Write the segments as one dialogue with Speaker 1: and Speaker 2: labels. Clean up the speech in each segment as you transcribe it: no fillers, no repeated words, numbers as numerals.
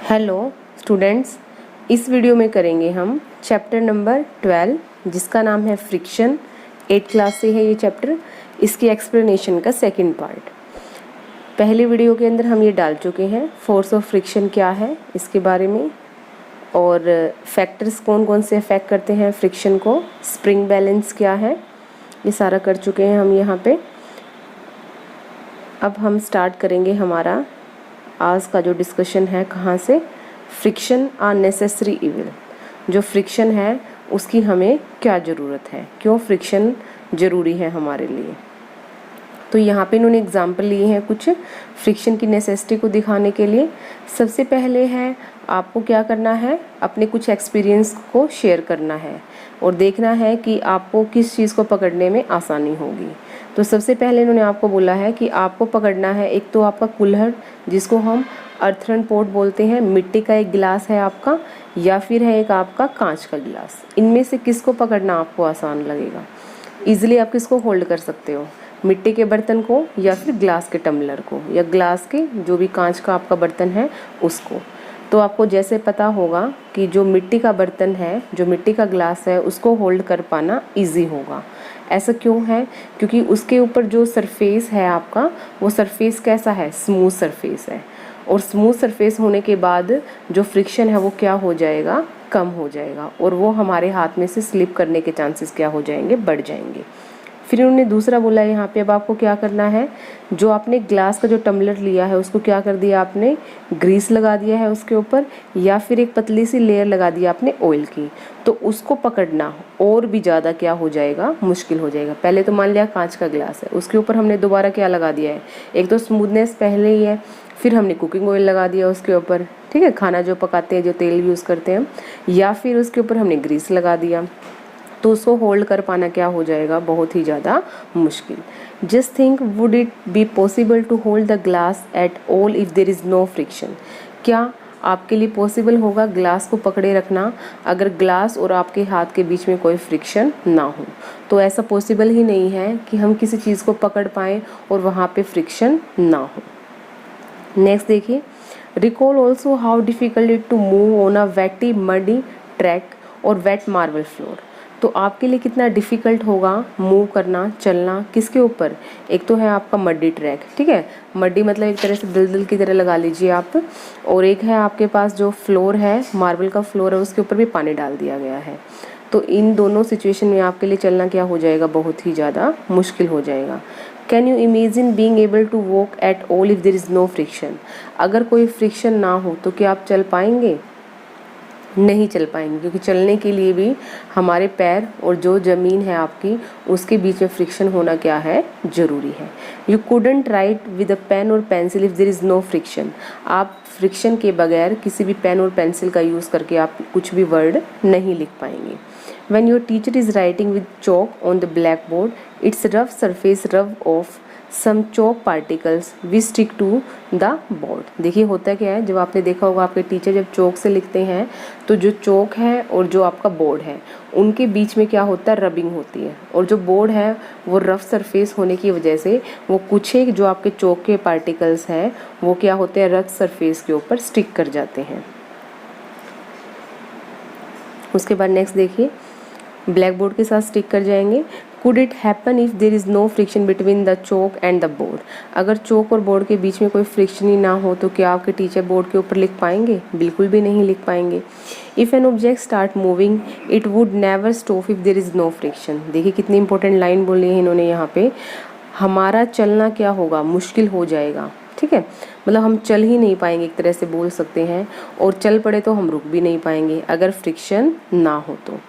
Speaker 1: Hello students, इस video में करेंगे हम चैप्टर नंबर 12 जिसका नाम है फ्रिक्शन। 8 क्लास से है ये चैप्टर। इसकी एक्सप्लेनेशन का सेकंड पार्ट। पहले वीडियो के अंदर हम ये डाल चुके हैं फोर्स ऑफ फ्रिक्शन क्या है इसके बारे में, और फैक्टर्स कौन कौन से अफेक्ट करते हैं फ्रिक्शन को, स्प्रिंग बैलेंस क्या है, ये सारा कर चुके हैं हम यहाँ पे। अब हम स्टार्ट करेंगे हमारा आज का जो डिस्कशन है। कहाँ से? Friction are necessary evil. जो फ्रिक्शन है उसकी हमें क्या ज़रूरत है, क्यों फ्रिक्शन ज़रूरी है हमारे लिए। तो यहाँ पे इन्होंने एग्जाम्पल लिए हैं कुछ फ्रिक्शन की नेसेसिटी को दिखाने के लिए। सबसे पहले है आपको क्या करना है, अपने कुछ एक्सपीरियंस को शेयर करना है और देखना है कि आपको किस चीज़ को पकड़ने में आसानी होगी। तो सबसे पहले इन्होंने आपको बोला है कि आपको पकड़ना है एक तो आपका कुल्हड़ जिसको हम अर्थन पॉट बोलते हैं, मिट्टी का एक गिलास है आपका, या फिर है एक आपका कांच का गिलास। इनमें से किसको पकड़ना आपको आसान लगेगा, ईजिली आप किसको होल्ड कर सकते हो, मिट्टी के बर्तन को या फिर ग्लास के टम्बलर को, या ग्लास के जो भी कांच का आपका बर्तन है उसको। तो आपको जैसे पता होगा कि जो मिट्टी का बर्तन है, जो मिट्टी का ग्लास है, उसको होल्ड कर पाना इजी होगा। ऐसा क्यों है? क्योंकि उसके ऊपर जो सरफेस है आपका, वो सरफेस कैसा है, स्मूथ सरफेस है, और स्मूथ सरफेस होने के बाद जो फ्रिक्शन है वो क्या हो जाएगा, कम हो जाएगा, और वो हमारे हाथ में से स्लिप करने के चांसेस क्या हो जाएंगे, बढ़ जाएंगे। फिर उन्होंने दूसरा बोला यहाँ पे, अब आपको क्या करना है, जो आपने ग्लास का जो टम्बलर लिया है उसको क्या कर दिया आपने, ग्रीस लगा दिया है उसके ऊपर, या फिर एक पतली सी लेयर लगा दिया आपने ऑयल की। तो उसको पकड़ना और भी ज़्यादा क्या हो जाएगा, मुश्किल हो जाएगा। पहले तो मान लिया कांच का ग्लास है, उसके ऊपर हमने दोबारा क्या लगा दिया है, एक तो स्मूथनेस पहले ही है, फिर हमने कुकिंग ऑयल लगा दिया उसके ऊपर, ठीक है, खाना जो पकाते हैं, जो तेल यूज़ करते हैं, या फिर उसके ऊपर हमने ग्रीस लगा दिया। तो उसको होल्ड कर पाना क्या हो जाएगा, बहुत ही ज़्यादा मुश्किल। Just think, would it be possible to hold the glass at all if there is no friction. क्या आपके लिए पॉसिबल होगा ग्लास को पकड़े रखना अगर ग्लास और आपके हाथ के बीच में कोई फ्रिक्शन ना हो? तो ऐसा पॉसिबल ही नहीं है कि हम किसी चीज़ को पकड़ पाएँ और वहाँ पे फ्रिक्शन ना हो। नेक्स्ट देखिए, recall also how difficult it to move on a wetty muddy track और वेट मार्बल फ्लोर। तो आपके लिए कितना डिफ़िकल्ट होगा मूव करना, चलना, किसके ऊपर? एक तो है आपका मड्डी ट्रैक, ठीक है, मड्डी मतलब एक तरह से दलदल की तरह लगा लीजिए आप, और एक है आपके पास जो फ्लोर है, मार्बल का फ्लोर है, उसके ऊपर भी पानी डाल दिया गया है। तो इन दोनों सिचुएशन में आपके लिए चलना क्या हो जाएगा, बहुत ही ज़्यादा मुश्किल हो जाएगा। Can you imagine being able to walk at all if there is no friction? अगर कोई फ्रिक्शन ना हो तो क्या आप चल पाएंगे? नहीं चल पाएंगे, क्योंकि चलने के लिए भी हमारे पैर और जो ज़मीन है आपकी उसके बीच में फ्रिक्शन होना क्या है, ज़रूरी है। You couldn't write with a pen और pencil if there is no friction. आप फ्रिक्शन के बगैर किसी भी पेन और पेंसिल का यूज़ करके आप कुछ भी वर्ड नहीं लिख पाएंगे। When your teacher is writing with chalk on the blackboard, its rough surface rub off some chalk particles which stick to the board। देखिए होता क्या है, जब आपने देखा होगा आपके टीचर जब चौक से लिखते हैं तो जो चौक है और जो आपका बोर्ड है उनके बीच में क्या होता है, रबिंग होती है, और जो बोर्ड है वो रफ सरफेस होने की वजह से वो कुछ एक जो आपके चौक के पार्टिकल्स हैं वो क्या होते हैं, रफ सरफेस के ऊपर स्टिक कर जाते हैं। उसके बाद नेक्स्ट देखिए, ब्लैक बोर्ड के साथ स्टिक कर जाएंगे। Could it happen if there is no friction between the chalk and the board? अगर चौक और बोर्ड के बीच में कोई फ्रिक्शन ही ना हो तो क्या आपके टीचर बोर्ड के ऊपर लिख पाएंगे? बिल्कुल भी नहीं लिख पाएंगे। If an object start moving it would never stop if there is no friction. देखिए कितनी इंपॉर्टेंट लाइन बोली है इन्होंने यहाँ पे, हमारा चलना क्या होगा, मुश्किल हो जाएगा, ठीक है, मतलब हम चल ही नहीं पाएंगे एक तरह से बोल सकते हैं, और चल पड़े तो हम रुक भी नहीं पाएंगे अगर फ्रिक्शन ना हो तो।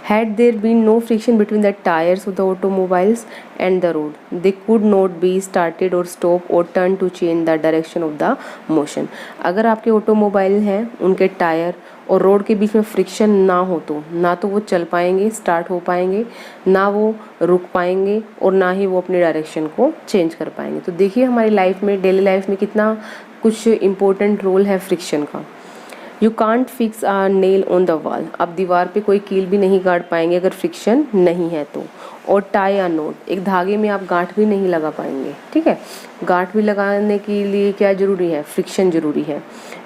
Speaker 1: Had there been no friction between the tires of the automobiles and the road, they could not be started or stopped or turned to change the direction of the motion। अगर आपके automobile हैं उनके tyre और road के बीच में friction ना हो तो ना तो वो चल पाएंगे, स्टार्ट हो पाएंगे, ना वो रुक पाएंगे, और ना ही वो अपने डायरेक्शन को चेंज कर पाएंगे। तो देखिए हमारी लाइफ में, डेली लाइफ में कितना कुछ इम्पोर्टेंट रोल है फ्रिक्शन का। You can't fix a nail on the wall, आप दीवार पे कोई कील भी नहीं गाड़ पाएंगे अगर फ्रिक्शन नहीं है तो। और टाई अ नोट, एक धागे में आप गांठ भी नहीं लगा पाएंगे, ठीक है। गांठ भी लगाने के लिए क्या जरूरी है, फ्रिक्शन जरूरी है।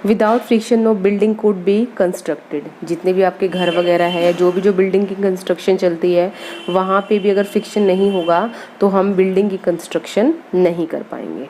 Speaker 1: Without friction no building could be constructed, जितने भी आपके घर वगैरह है या जो बिल्डिंग की कंस्ट्रक्शन चलती है वहाँ पे भी अगर फ्रिक्शन नहीं होगा तो हम बिल्डिंग की कंस्ट्रक्शन नहीं कर पाएंगे।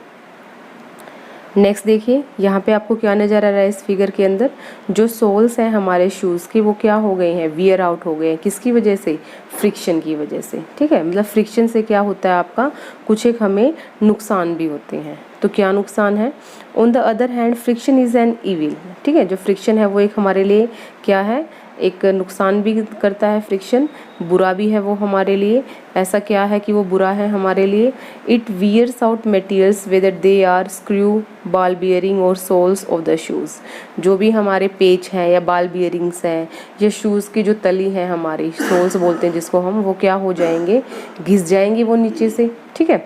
Speaker 1: नेक्स्ट देखिए, यहाँ पे आपको क्या नज़र आ रहा है इस फिगर के अंदर, जो सोल्स हैं हमारे शूज़ के वो क्या हो गए हैं, वियर आउट हो गए हैं। किसकी वजह से, फ्रिक्शन की वजह से, ठीक है। मतलब फ्रिक्शन से क्या होता है आपका, कुछ एक हमें नुकसान भी होते हैं। तो क्या नुकसान है, on the other hand friction is an evil, ठीक है। जो फ्रिक्शन है वो एक हमारे लिए क्या है, एक नुकसान भी करता है फ्रिक्शन, बुरा भी है वो हमारे लिए। ऐसा क्या है कि वो बुरा है हमारे लिए, it wears out materials whether they are screw, ball bearing और सोल्स ऑफ द शूज़। जो भी हमारे पेच हैं या बॉल बियरिंग्स हैं या शूज़ की जो तली है हमारी, सोल्स बोलते हैं जिसको हम, वो क्या हो जाएंगे, घिस जाएंगे वो नीचे से, ठीक है।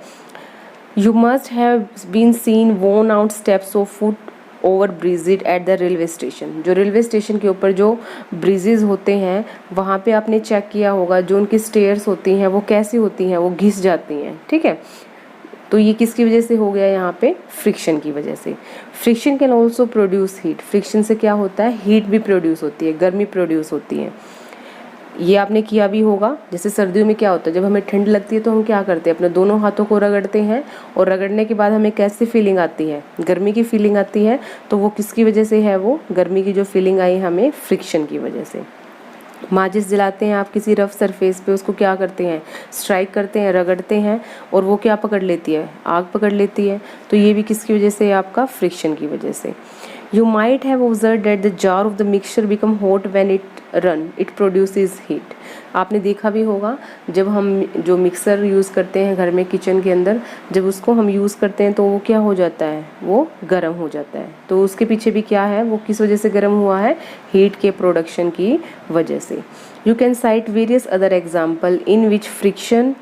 Speaker 1: You must have been seen worn out steps of foot over bridges at the railway station. जो रेलवे स्टेशन के ऊपर जो ब्रिजेज होते हैं वहाँ पे आपने चेक किया होगा, जो उनकी स्टेयर्स होती हैं वो कैसी होती हैं, वो घिस जाती हैं, ठीक है। तो ये किसकी वजह से हो गया, यहाँ पे फ्रिक्शन की वजह से। Friction can also produce heat, friction से क्या होता है, हीट भी प्रोड्यूस होती है, गर्मी प्रोड्यूस होती है। ये आपने किया भी होगा, जैसे सर्दियों में क्या होता है, जब हमें ठंड लगती है तो हम क्या करते हैं, अपने दोनों हाथों को रगड़ते हैं और रगड़ने के बाद हमें कैसी फीलिंग आती है, गर्मी की फीलिंग आती है। तो वो किसकी वजह से है, वो गर्मी की जो फीलिंग आई हमें फ्रिक्शन की वजह से। माचिस जलाते हैं आप किसी रफ सरफेस पे, उसको क्या करते हैं, स्ट्राइक करते हैं, रगड़ते हैं और वो क्या पकड़ लेती है, आग पकड़ लेती है। तो ये भी किसकी वजह से, आपका फ्रिक्शन की वजह से। You might have observed that the jar of the mixture become hot when it run. It produces heat. आपने देखा भी होगा, जब हम जो मिक्सर यूज़ करते हैं घर में किचन के अंदर, जब उसको हम यूज़ करते हैं तो वो क्या हो जाता है, वो गर्म हो जाता है। तो उसके पीछे भी क्या है, वो किस वजह से गर्म हुआ है, हीट के प्रोडक्शन की वजह से। You can cite various other example in which friction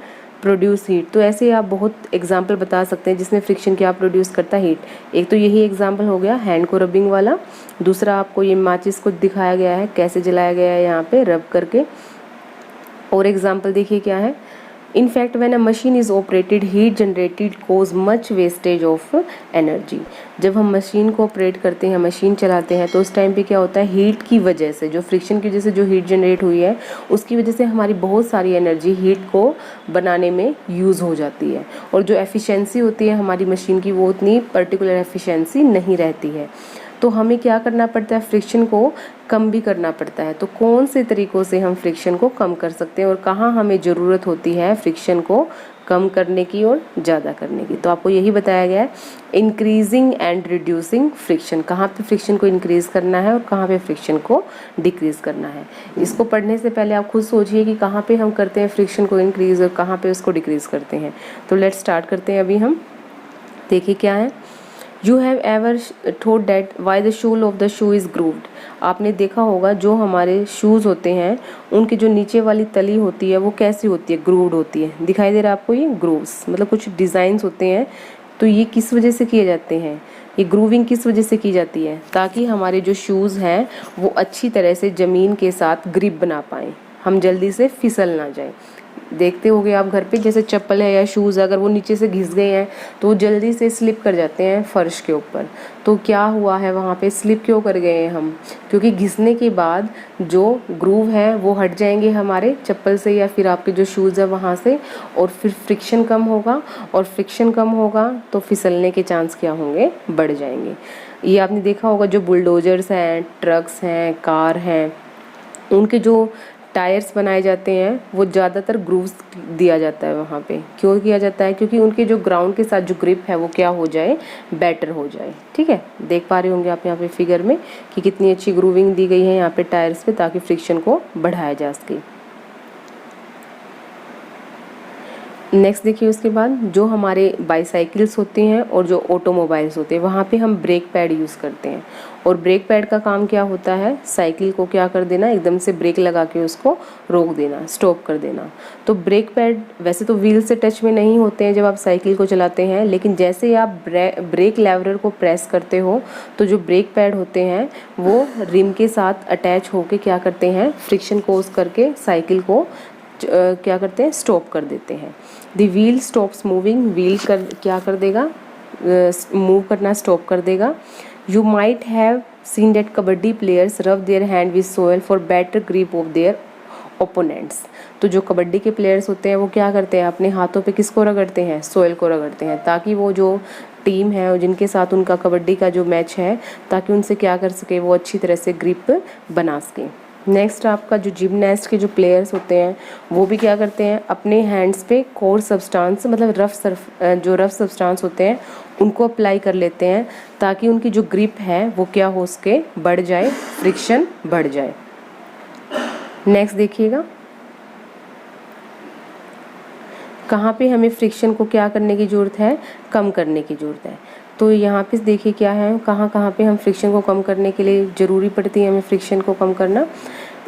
Speaker 1: produce heat. तो ऐसे आप बहुत एग्जाम्पल बता सकते हैं जिसमें फ्रिक्शन क्या प्रोड्यूस करता है, हीट। एक तो यही एग्जाम्पल हो गया हैंड को रबिंग वाला, दूसरा आपको ये माचिस को दिखाया गया है कैसे जलाया गया है यहाँ पे रब करके। और एग्जाम्पल देखिए क्या है, In fact, when a machine is operated, heat generated cause much wastage of energy. जब हम मशीन को ऑपरेट करते हैं, मशीन चलाते हैं, तो उस टाइम पे क्या होता है, हीट की वजह से, जो फ्रिक्शन की वजह से जो हीट जनरेट हुई है उसकी वजह से हमारी बहुत सारी एनर्जी हीट को बनाने में यूज़ हो जाती है। और जो एफिशिएंसी होती है हमारी मशीन की, वो उतनी पर्टिकुलर एफिशिएंसी नहीं रहती है। तो हमें क्या करना पड़ता है, फ्रिक्शन को कम भी करना पड़ता है। तो कौन से तरीक़ों से हम फ्रिक्शन को कम कर सकते हैं और कहाँ हमें ज़रूरत होती है फ्रिक्शन को कम करने की और ज़्यादा करने की। तो आपको यही बताया गया है, इंक्रीजिंग एंड रिड्यूसिंग फ्रिक्शन, कहाँ पे फ्रिक्शन को इंक्रीज़ करना है और कहाँ पे फ्रिक्शन को डिक्रीज़ करना है। इसको पढ़ने से पहले आप खुद सोचिए कि कहाँ पे हम करते हैं फ्रिक्शन को इंक्रीज़ और कहाँ पे उसको डिक्रीज़ करते हैं। तो लेट्स स्टार्ट करते हैं अभी हम। देखिए क्या है, you have ever thought that why the sole of the shoe is grooved. आपने देखा होगा जो हमारे शूज़ होते हैं उनकी जो नीचे वाली तली होती है वो कैसी होती है, ग्रूव्ड होती है। दिखाई दे रहा है आपको, ये ग्रूव्स मतलब कुछ डिज़ाइंस होते हैं। तो ये किस वजह से किए जाते हैं, ये ग्रूविंग किस वजह से की जाती है, ताकि हमारे जो शूज़ हैं वो अच्छी तरह से ज़मीन के साथ ग्रिप बना पाएँ, हम जल्दी से फिसल ना जाए। देखते होगे आप घर पे, जैसे चप्पल है या शूज़ अगर वो नीचे से घिस गए हैं तो वो जल्दी से स्लिप कर जाते हैं फर्श के ऊपर। तो क्या हुआ है वहाँ पे, स्लिप क्यों कर गए हैं हम, क्योंकि घिसने के बाद जो ग्रूव है वो हट जाएंगे हमारे चप्पल से या फिर आपके जो शूज़ है वहाँ से, और फिर फ्रिक्शन कम होगा, और फ्रिक्शन कम होगा तो फिसलने के चांस क्या होंगे, बढ़ जाएंगे। ये आपने देखा होगा जो बुलडोजर्स हैं, ट्रक्स हैं, कार हैं, उनके जो टायर्स बनाए जाते हैं वो ज़्यादातर ग्रूव्स दिया जाता है वहाँ पे। क्यों किया जाता है, क्योंकि उनके जो ग्राउंड के साथ जो ग्रिप है वो क्या हो जाए, बेटर हो जाए। ठीक है, देख पा रहे होंगे आप यहाँ पे फिगर में कि कितनी अच्छी ग्रूविंग दी गई है यहाँ पे टायर्स पे, ताकि फ्रिक्शन को बढ़ाया जा सके। नेक्स्ट देखिए उसके बाद जो हमारे बाईसाइकिल्स होते हैं और जो ऑटोमोबाइल्स होते हैं वहाँ पे हम ब्रेक पैड यूज़ करते हैं। और ब्रेक पैड का काम क्या होता है, साइकिल को क्या कर देना, एकदम से ब्रेक लगा के उसको रोक देना, स्टॉप कर देना। तो ब्रेक पैड वैसे तो व्हील से टच में नहीं होते हैं जब आप साइकिल को चलाते हैं, लेकिन जैसे ही आप ब्रेक लेवर को प्रेस करते हो तो जो ब्रेक पैड होते हैं वो रिम के साथ अटैच होके क्या करते हैं, फ्रिक्शन कोज करके साइकिल को क्या करते हैं, स्टॉप कर देते हैं। The wheel stops moving, wheel क्या कर देगा, मूव करना स्टॉप कर देगा। You might have seen that kabaddi players rub their hand with soil for better grip of their opponents. तो जो कबड्डी के प्लेयर्स होते हैं वो क्या करते हैं, अपने हाथों पे किसको रगड़ते हैं, सोयल को रगड़ते हैं, ताकि वो जो टीम है और जिनके साथ उनका कबड्डी का जो मैच है, ताकि उनसे क्या कर सके, वो अच्छी तरह से ग्रिप बना सके। नेक्स्ट आपका जो जिमनास्ट के जो प्लेयर्स होते हैं वो भी क्या करते हैं, अपने हैंड्स पे कोर्स सब्सटेंस मतलब जो रफ सब्सटेंस होते हैं उनको अप्लाई कर लेते हैं, ताकि उनकी जो ग्रिप है वो क्या हो सके, बढ़ जाए, फ्रिक्शन बढ़ जाए। नेक्स्ट देखिएगा कहाँ पे हमें फ्रिक्शन को क्या करने की ज़रूरत है, कम करने की ज़रूरत है। तो यहाँ पे देखिए क्या है, कहाँ पे हम फ्रिक्शन को कम करने के लिए ज़रूरी पड़ती है हमें फ्रिक्शन को कम करना।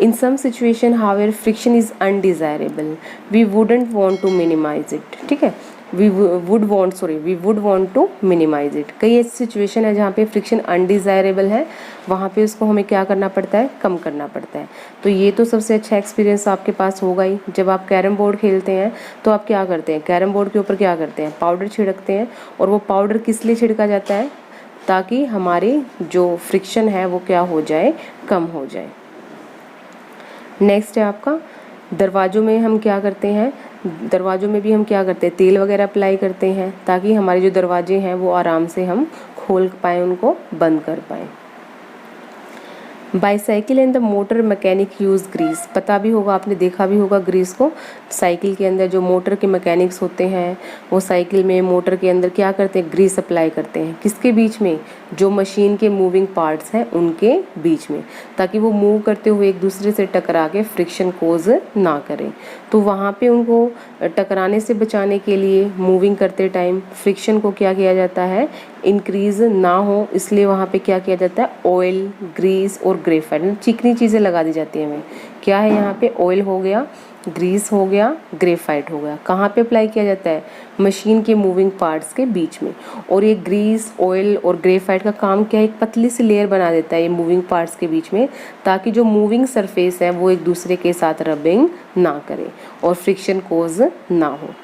Speaker 1: In some situation however friction is undesirable, we wouldn't want to minimise it. ठीक है, we would want to minimise it. कई ऐसी सिचुएशन है जहाँ पे फ्रिक्शन अनडिज़ायरेबल है, वहाँ पे उसको हमें क्या करना पड़ता है, कम करना पड़ता है। तो ये तो सबसे अच्छा एक्सपीरियंस आपके पास होगा ही। जब आप कैरम बोर्ड खेलते हैं तो आप क्या करते हैं, कैरम बोर्ड के ऊपर क्या करते हैं, पाउडर छिड़कते हैं। और वो पाउडर किस लिए छिड़का जाता है, ताकि हमारी जो फ्रिक्शन है वो क्या हो जाए, कम हो जाए। नेक्स्ट है आपका दरवाज़ों में हम क्या करते हैं, दरवाज़ों में भी हम क्या करते हैं, तेल वगैरह अप्लाई करते हैं, ताकि हमारे जो दरवाजे हैं वो आराम से हम खोल पाएँ, उनको बंद कर पाएँ। Bicycle and the motor mechanic use grease, पता भी होगा, आपने देखा भी होगा ग्रीस को। साइकिल के अंदर जो मोटर के मैकेनिक्स होते हैं वो साइकिल में मोटर के अंदर क्या करते हैं, ग्रीस अप्लाई करते हैं। किसके बीच में, जो मशीन के मूविंग पार्ट्स हैं उनके बीच में, ताकि वो मूव करते हुए एक दूसरे से टकरा के फ्रिक्शन कोज ना करें। तो वहाँ पे उनको टकराने से बचाने के लिए मूविंग करते टाइम फ्रिक्शन को क्या किया जाता है, इंक्रीज ना हो, इसलिए वहाँ पे क्या किया जाता है, ऑयल, ग्रीस और ग्रेफाइट, चिकनी चीज़ें लगा दी जाती हैं हमें। क्या है यहाँ पे, ऑयल हो गया, ग्रीस हो गया, ग्रेफाइट हो गया। कहाँ पे अप्लाई किया जाता है, मशीन के मूविंग पार्ट्स के बीच में। और ये ग्रीस, ऑयल और ग्रेफाइट का काम क्या है, एक पतली सी लेयर बना देता है ये मूविंग पार्ट्स के बीच में, ताकि जो मूविंग सरफेस है वो एक दूसरे के साथ रबिंग ना करे और फ्रिक्शन कोज ना हो।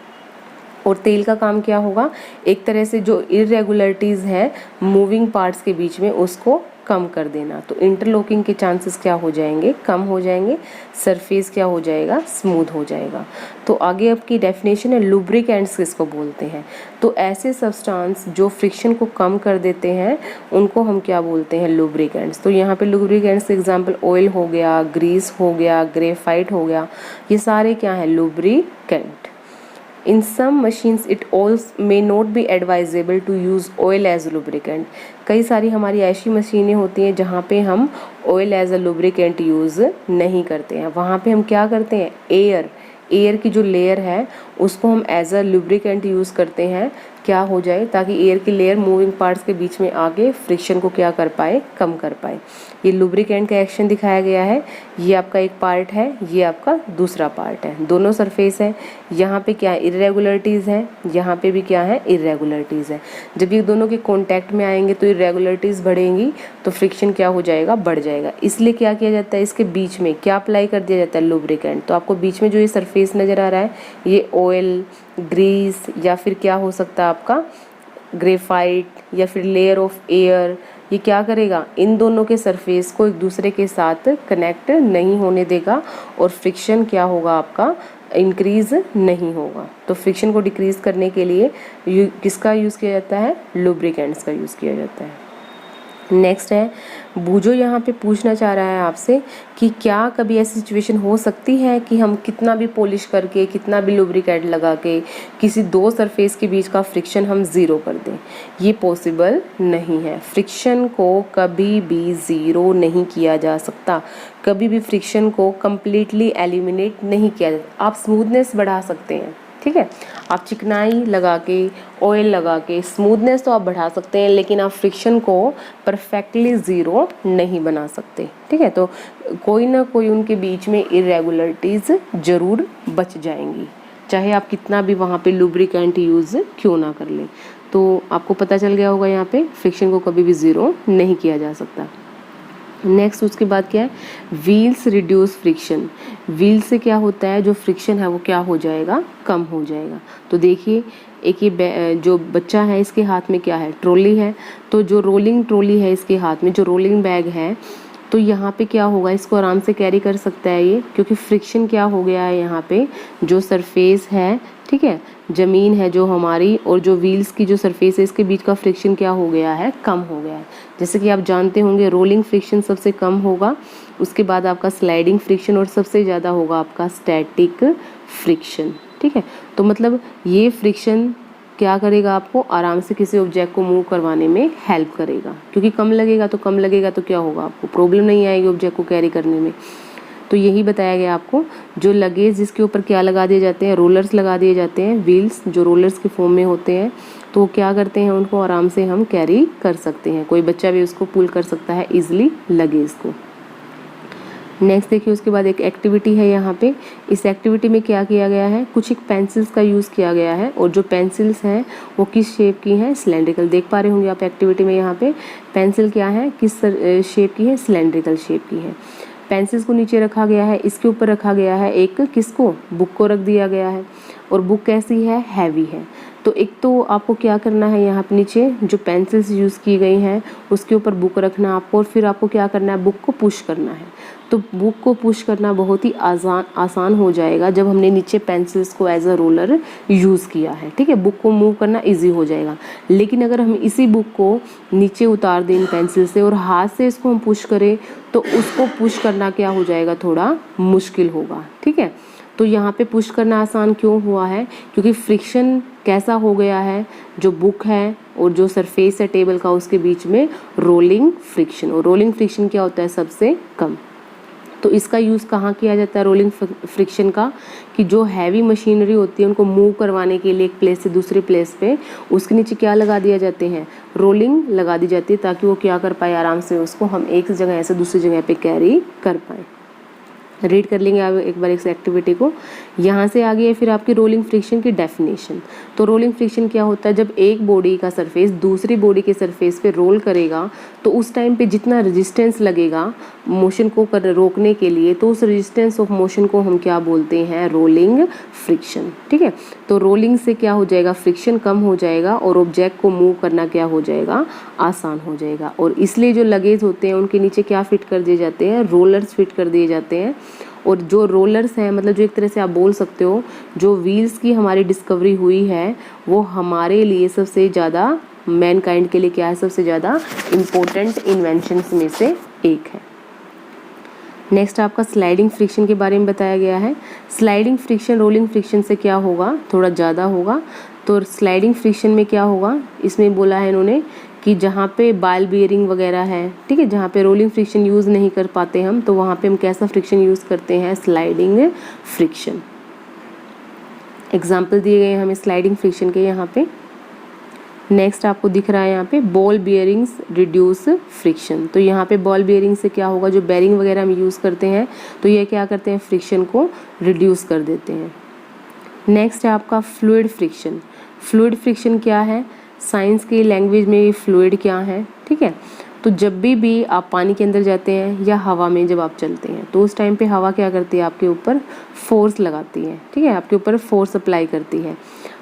Speaker 1: और तेल का काम क्या होगा, एक तरह से जो इरेगुलरिटीज़ है मूविंग पार्ट्स के बीच में उसको कम कर देना। तो इंटरलॉकिंग के चांसेस क्या हो जाएंगे, कम हो जाएंगे, सरफेस क्या हो जाएगा, स्मूथ हो जाएगा। तो आगे आपकी डेफिनेशन है, लुब्रिकेंट्स किसको बोलते हैं। तो ऐसे सब्सटेंस जो फ्रिक्शन को कम कर देते हैं उनको हम क्या बोलते हैं, लुब्रिकेंट्स। तो यहाँ पे लुब्रिकेंट्स एग्जांपल ऑयल हो गया, ग्रीस हो गया, ग्रेफाइट हो गया, ये सारे क्या हैं, lubricant. In some machines it also may not be advisable to use oil as a lubricant। कई सारी हमारी ऐसी मशीनें होती हैं जहाँ पे हम oil as a lubricant use नहीं करते हैं। वहाँ पे हम क्या करते हैं, एयर की जो लेयर है उसको हम एज अ लुब्रिकेंट यूज़ करते हैं, क्या हो जाए, ताकि एयर की लेयर मूविंग पार्ट्स के बीच में आके फ्रिक्शन को क्या कर पाए, कम कर पाए। ये लुब्रिकेंट का एक्शन दिखाया गया है। ये आपका एक पार्ट है, ये आपका दूसरा पार्ट है, दोनों सरफेस है। यहाँ पे क्या है, इरेगुलरिटीज़ हैं, यहाँ पे भी क्या है, इरेगुलरिटीज़ है। जब ये दोनों के कॉन्टैक्ट में आएंगे तो इरेगुलरिटीज़ बढ़ेंगी, तो फ्रिक्शन क्या हो जाएगा, बढ़ जाएगा। इसलिए क्या किया जाता है, इसके बीच में क्या अप्लाई कर दिया जाता है, लुब्रिकेंट। तो आपको बीच में जो ये सरफेस नज़र आ रहा है, ये ऑयल, ग्रीस या फिर क्या हो सकता है आपका ग्रेफाइट या फिर लेयर ऑफ एयर, ये क्या करेगा, इन दोनों के सरफेस को एक दूसरे के साथ कनेक्ट नहीं होने देगा और फ्रिक्शन क्या होगा आपका, इंक्रीज नहीं होगा। तो फ्रिक्शन को डिक्रीज करने के लिए किसका यूज़ किया जाता है, लुब्रिकेंट्स का यूज़ किया जाता है। नेक्स्ट है, बूजो यहाँ पे पूछना चाह रहा है आपसे कि क्या कभी ऐसी सिचुएशन हो सकती है कि हम कितना भी पॉलिश करके, कितना भी लुब्रिकेंट लगा के किसी दो सरफेस के बीच का फ्रिक्शन हम ज़ीरो कर दें। ये पॉसिबल नहीं है। फ्रिक्शन को कभी भी ज़ीरो नहीं किया जा सकता, कभी भी फ्रिक्शन को कम्प्लीटली एलिमिनेट नहीं किया जा सकता। आप स्मूथनेस बढ़ा सकते हैं, ठीक है। आप चिकनाई लगा के, ऑयल लगा के स्मूथनेस तो आप बढ़ा सकते हैं, लेकिन आप फ्रिक्शन को परफेक्टली ज़ीरो नहीं बना सकते। ठीक है, तो कोई ना कोई उनके बीच में इरेगुलरिटीज़ ज़रूर बच जाएंगी, चाहे आप कितना भी वहाँ पे लुब्रिकेंट यूज़ क्यों ना कर लें। तो आपको पता चल गया होगा यहाँ पे फ्रिक्शन को कभी भी ज़ीरो नहीं किया जा सकता। नेक्स्ट उसके बाद क्या है, व्हील्स रिड्यूस फ्रिक्शन। व्हील से क्या होता है, जो फ्रिक्शन है वो क्या हो जाएगा, कम हो जाएगा। तो देखिए एक ये जो बच्चा है इसके हाथ में क्या है, ट्रॉली है। तो जो रोलिंग ट्रॉली है इसके हाथ में, जो रोलिंग बैग है, तो यहाँ पे क्या होगा, इसको आराम से कैरी कर सकता है ये, क्योंकि फ्रिक्शन क्या हो गया है यहाँ पे, जो सरफेस है, ठीक है, ज़मीन है जो हमारी और जो व्हील्स की जो सरफेस है इसके बीच का फ्रिक्शन क्या हो गया है, कम हो गया है। जैसे कि आप जानते होंगे रोलिंग फ्रिक्शन सबसे कम होगा, उसके बाद आपका स्लाइडिंग फ्रिक्शन और सबसे ज़्यादा होगा आपका स्टैटिक फ्रिक्शन। ठीक है, तो मतलब ये फ्रिक्शन क्या करेगा, आपको आराम से किसी ऑब्जेक्ट को मूव करवाने में हेल्प करेगा, क्योंकि कम लगेगा तो क्या होगा, आपको प्रॉब्लम नहीं आएगी ऑब्जेक्ट को कैरी करने में। तो यही बताया गया आपको। जो लगेज जिसके ऊपर क्या लगा दिए जाते हैं, रोलर्स लगा दिए जाते हैं, व्हील्स जो रोलर्स के फॉर्म में होते हैं, तो क्या करते हैं, उनको आराम से हम कैरी कर सकते हैं, कोई बच्चा भी उसको पुल कर सकता है इजिली लगेज को। नेक्स्ट देखिए उसके बाद एक एक्टिविटी है यहाँ पे। इस एक्टिविटी में क्या किया गया है, कुछ एक पेंसिल्स का यूज़ किया गया है, और जो पेंसिल्स हैं वो किस शेप की हैं, सिलेंड्रिकल। देख पा रहे होंगे आप एक्टिविटी में यहाँ पे पेंसिल क्या है, किस शेप की है, सिलेंड्रिकल शेप की है। पेंसिल्स को नीचे रखा गया है, इसके ऊपर रखा गया है एक किसको, बुक को रख दिया गया है, और बुक कैसी है, हैवी है। तो एक तो आपको क्या करना है, यहाँ पे नीचे जो पेंसिल्स यूज़ की गई हैं उसके ऊपर बुक रखना आपको, और फिर आपको क्या करना है, बुक को पुश करना है। तो बुक को पुश करना बहुत ही आसान हो जाएगा जब हमने नीचे पेंसिल्स को एज अ रोलर यूज़ किया है। ठीक है, बुक को मूव करना इजी हो जाएगा। लेकिन अगर हम इसी बुक को नीचे उतार दें पेंसिल से और हाथ से इसको हम पुश करें, तो उसको पुश करना क्या हो जाएगा, थोड़ा मुश्किल होगा। ठीक है, तो यहाँ पे पुश करना आसान क्यों हुआ है, क्योंकि फ्रिक्शन कैसा हो गया है, जो बुक है और जो सरफेस है टेबल का उसके बीच में रोलिंग फ्रिक्शन, और रोलिंग फ्रिक्शन क्या होता है, सबसे कम। तो इसका यूज़ कहाँ किया जाता है रोलिंग फ्रिक्शन का, कि जो हैवी मशीनरी होती है उनको मूव करवाने के लिए एक प्लेस से दूसरी प्लेस पे उसके नीचे क्या लगा दिया जाते हैं, रोलिंग लगा दी जाती है, ताकि वो क्या कर पाए, आराम से उसको हम एक जगह से दूसरी जगह पे कैरी कर पाए। रीड कर लेंगे आप एक बार इस एक्टिविटी को। यहाँ से आगे है फिर आपकी रोलिंग फ्रिक्शन की डेफिनेशन। तो रोलिंग फ्रिक्शन क्या होता है, जब एक बॉडी का सरफेस दूसरी बॉडी के सरफेस पे रोल करेगा तो उस टाइम पे जितना रेजिस्टेंस लगेगा मोशन को रोकने के लिए, तो उस रेजिस्टेंस ऑफ मोशन को हम क्या बोलते हैं, रोलिंग फ्रिक्शन। ठीक है, तो रोलिंग से क्या हो जाएगा, फ्रिक्शन कम हो जाएगा और ऑब्जेक्ट को मूव करना क्या हो जाएगा, आसान हो जाएगा। और इसलिए जो लगेज होते हैं उनके नीचे क्या फिट कर दिए जाते हैं, रोलर्स फिट कर दिए जाते हैं। और जो रोलर्स हैं, मतलब जो एक तरह से आप बोल सकते हो जो व्हील्स की हमारी डिस्कवरी हुई है, वो हमारे लिए सबसे ज़्यादा, मैनकाइंड के लिए क्या है, सबसे ज़्यादा इम्पोर्टेंट इन्वेंशंस में से एक है। नेक्स्ट आपका स्लाइडिंग फ्रिक्शन के बारे में बताया गया है। स्लाइडिंग फ्रिक्शन रोलिंग फ्रिक्शन से क्या होगा, थोड़ा ज़्यादा होगा। तो स्लाइडिंग फ्रिक्शन में क्या होगा, इसमें बोला है इन्होंने कि जहाँ पे बॉल बियरिंग वगैरह है, ठीक है, जहाँ पे रोलिंग फ्रिक्शन यूज़ नहीं कर पाते हम, तो वहाँ पे हम कैसा फ्रिक्शन यूज़ करते हैं, स्लाइडिंग फ्रिक्शन। एग्जाम्पल दिए गए हैं हमें स्लाइडिंग फ्रिक्शन के यहाँ पे। नेक्स्ट आपको दिख रहा है यहाँ पे बॉल बियरिंग्स रिड्यूस फ्रिक्शन। तो यहाँ पे बॉल बियरिंग से क्या होगा, जो बेरिंग वगैरह हम यूज़ करते हैं तो ये क्या करते हैं, फ्रिक्शन को रिड्यूस कर देते हैं। नेक्स्ट है आपका फ्लूइड फ्रिक्शन। फ्लूइड फ्रिक्शन क्या है, साइंस की लैंग्वेज में ये फ्लूइड क्या है, ठीक है। तो जब भी आप पानी के अंदर जाते हैं या हवा में जब आप चलते हैं, तो उस टाइम पे हवा क्या करती है, आपके ऊपर फोर्स लगाती है, ठीक है, आपके ऊपर फोर्स अप्लाई करती है।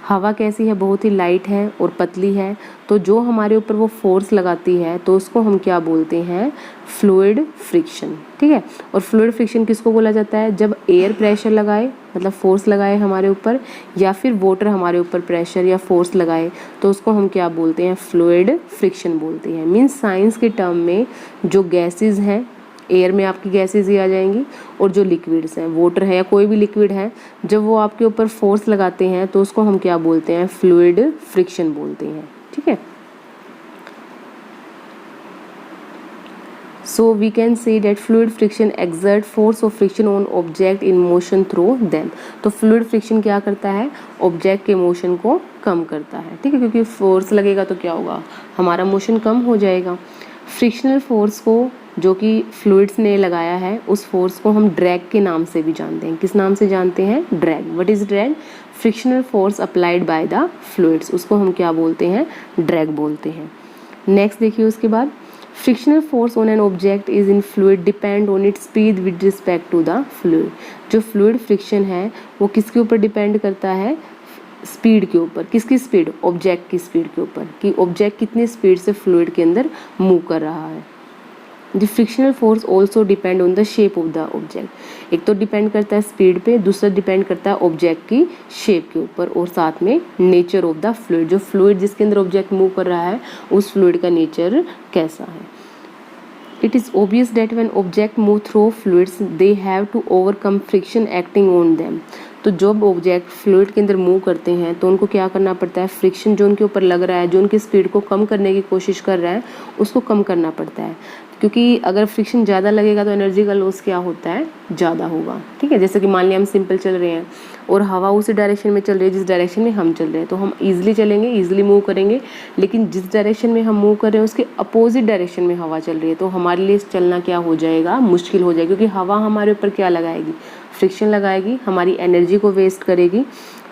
Speaker 1: हवा कैसी है, बहुत ही लाइट है और पतली है, तो जो हमारे ऊपर वो फोर्स लगाती है तो उसको हम क्या बोलते हैं, फ्लूइड फ्रिक्शन। ठीक है, और फ्लूइड फ्रिक्शन किसको बोला जाता है, जब एयर प्रेशर लगाए, मतलब फोर्स लगाए हमारे ऊपर, या फिर वाटर हमारे ऊपर प्रेशर या फोर्स लगाए, तो उसको हम क्या बोलते हैं, फ्लूइड फ्रिक्शन बोलते हैं। मीन्स साइंस के टर्म में जो गैसेज हैं, एयर में आपकी गैसेज ही आ जाएंगी, और जो लिक्विड्स हैं, वाटर है या कोई भी लिक्विड है, जब वो आपके ऊपर फोर्स लगाते हैं तो उसको हम क्या बोलते हैं, फ्लूइड फ्रिक्शन बोलते हैं। ठीक है, So we can say that fluid friction exert force of friction on object in motion through them. तो fluid friction क्या करता है, ऑब्जेक्ट के मोशन को कम करता है, ठीक है, क्योंकि फोर्स लगेगा तो क्या होगा, हमारा मोशन कम हो जाएगा। फ्रिक्शनल फोर्स को जो कि फ्लूइड्स ने लगाया है, उस फोर्स को हम ड्रैग के नाम से भी जानते हैं। किस नाम से जानते हैं, drag. What is drag, frictional force applied by the fluids, उसको हम क्या बोलते हैं, ड्रैग बोलते हैं। नेक्स्ट देखिए उसके बाद, frictional force on an object is in fluid depend on its speed with respect to the fluid. जो फ्लूइड फ्रिक्शन है वो किसके ऊपर डिपेंड करता है, स्पीड के ऊपर। किसकी स्पीड, ऑब्जेक्ट की स्पीड के ऊपर, कि ऑब्जेक्ट कितनी स्पीड से फ्लूइड के अंदर मूव कर रहा है। The frictional force also depend on the shape of the object. एक तो डिपेंड करता है स्पीड पे, दूसरा डिपेंड करता है ऑब्जेक्ट की शेप के ऊपर, और साथ में नेचर ऑफ द फ्लूइड। जो फ्लूइड जिसके अंदर ऑब्जेक्ट मूव कर रहा है उस फ्लूइड का नेचर कैसा है। It is obvious that when object move through fluids they have to overcome friction acting on them. तो जब ऑब्जेक्ट फ्लूइड के अंदर मूव करते हैं तो उनको क्या करना पड़ता है, फ्रिक्शन जो उनके ऊपर लग रहा है, जो उनकी स्पीड को कम करने की कोशिश कर रहा है, उसको कम करना पड़ता है। क्योंकि अगर फ्रिक्शन ज़्यादा लगेगा तो एनर्जी का लॉस क्या होता है, ज़्यादा होगा, ठीक है। जैसे कि मान लिया हम सिंपल चल रहे हैं और हवा उसी डायरेक्शन में चल रही है जिस डायरेक्शन में हम चल रहे हैं, तो हम ईजिली चलेंगे, ईजिली मूव करेंगे। लेकिन जिस डायरेक्शन में हम मूव कर रहे हैं उसके अपोजिट डायरेक्शन में हवा चल रही है, तो हमारे लिए चलना क्या हो जाएगा, मुश्किल हो जाएगा, क्योंकि हवा हमारे ऊपर क्या लगाएगी, फ्रिक्शन लगाएगी, हमारी एनर्जी को वेस्ट करेगी।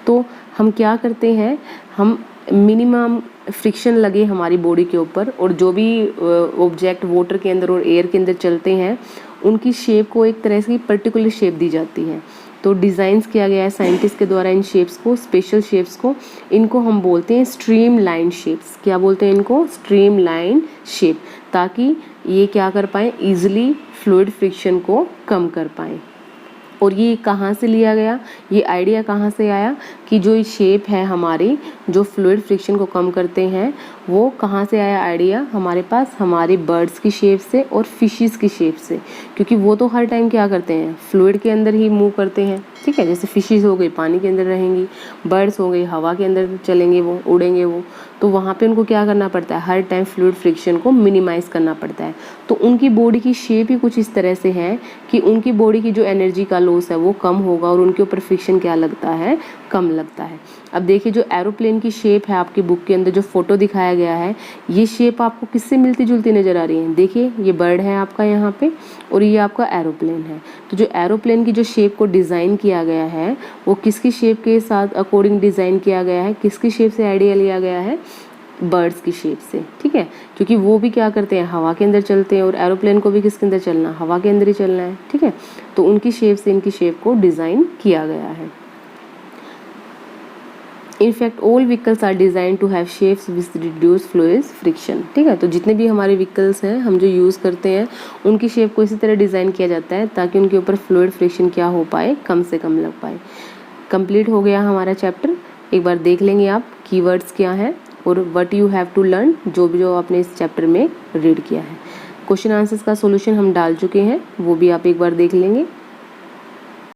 Speaker 1: तो हम क्या करते हैं, हम मिनिमम फ्रिक्शन लगे हमारी बॉडी के ऊपर, और जो भी ऑब्जेक्ट वाटर के अंदर और एयर के अंदर चलते हैं उनकी शेप को एक तरह से पर्टिकुलर शेप दी जाती है। तो डिज़ाइंस किया गया है साइंटिस्ट के द्वारा इन शेप्स को, स्पेशल शेप्स को। इनको हम बोलते हैं स्ट्रीम लाइन शेप्स। क्या बोलते हैं इनको, स्ट्रीम लाइन शेप, ताकि ये क्या कर पाएँ, ईजिली फ्लूइड फ्रिक्शन को कम कर पाएँ। और ये कहाँ से लिया गया, ये आइडिया कहाँ से आया कि जो शेप है हमारी, जो फ्लूइड फ्रिक्शन को कम करते हैं, वो कहाँ से आया आइडिया हमारे पास, हमारे बर्ड्स की शेप से और फिशेस की शेप से। क्योंकि वो तो हर टाइम क्या करते हैं, फ्लूइड के अंदर ही मूव करते हैं, ठीक है। जैसे फिशेस हो गई पानी के अंदर रहेंगी, बर्ड्स हो गई हवा के अंदर चलेंगे, वो उड़ेंगे वो, तो वहाँ पे उनको क्या करना पड़ता है, हर टाइम फ्लूइड फ्रिक्शन को मिनिमाइज़ करना पड़ता है। तो उनकी बॉडी की शेप ही कुछ इस तरह से है कि उनकी बॉडी की जो एनर्जी का लॉस है वो कम होगा और उनके ऊपर फ्रिक्शन क्या लगता है, कम लगता है। अब देखिए जो एरोप्लेन की शेप है आपकी बुक के अंदर जो फोटो दिखाया गया है, ये शेप आपको किससे मिलती जुलती नज़र आ रही है। देखिए ये बर्ड है आपका यहाँ पे और ये आपका एरोप्लेन है। तो जो एरोप्लेन की जो शेप को डिज़ाइन किया गया है वो किसकी शेप के साथ अकॉर्डिंग डिज़ाइन किया गया है, किसकी शेप से आइडिया लिया गया है, बर्ड्स की शेप से, ठीक है। क्योंकि वो भी क्या करते हैं, हवा के अंदर चलते हैं, और एरोप्लेन को भी किसके अंदर चलना, हवा के अंदर ही चलना है, ठीक है। तो उनकी शेप से इनकी शेप को डिज़ाइन किया गया है। In fact all vehicles are design to have shapes with reduce fluid friction, ठीक है। तो जितने भी हमारे व्हीकल्स हैं हम जो यूज़ करते हैं उनकी शेप को इसी तरह डिज़ाइन किया जाता है ताकि उनके ऊपर फ्लूइड फ्रिक्शन क्या हो पाए, कम से कम लग पाए। कंप्लीट हो गया हमारा चैप्टर। एक बार देख लेंगे आप कीवर्ड्स क्या हैं और what you have to learn, जो आपने इस चैप्टर में रीड किया है। क्वेश्चन आंसर्स का सॉल्यूशन हम डाल चुके हैं, वो भी आप एक बार देख लेंगे।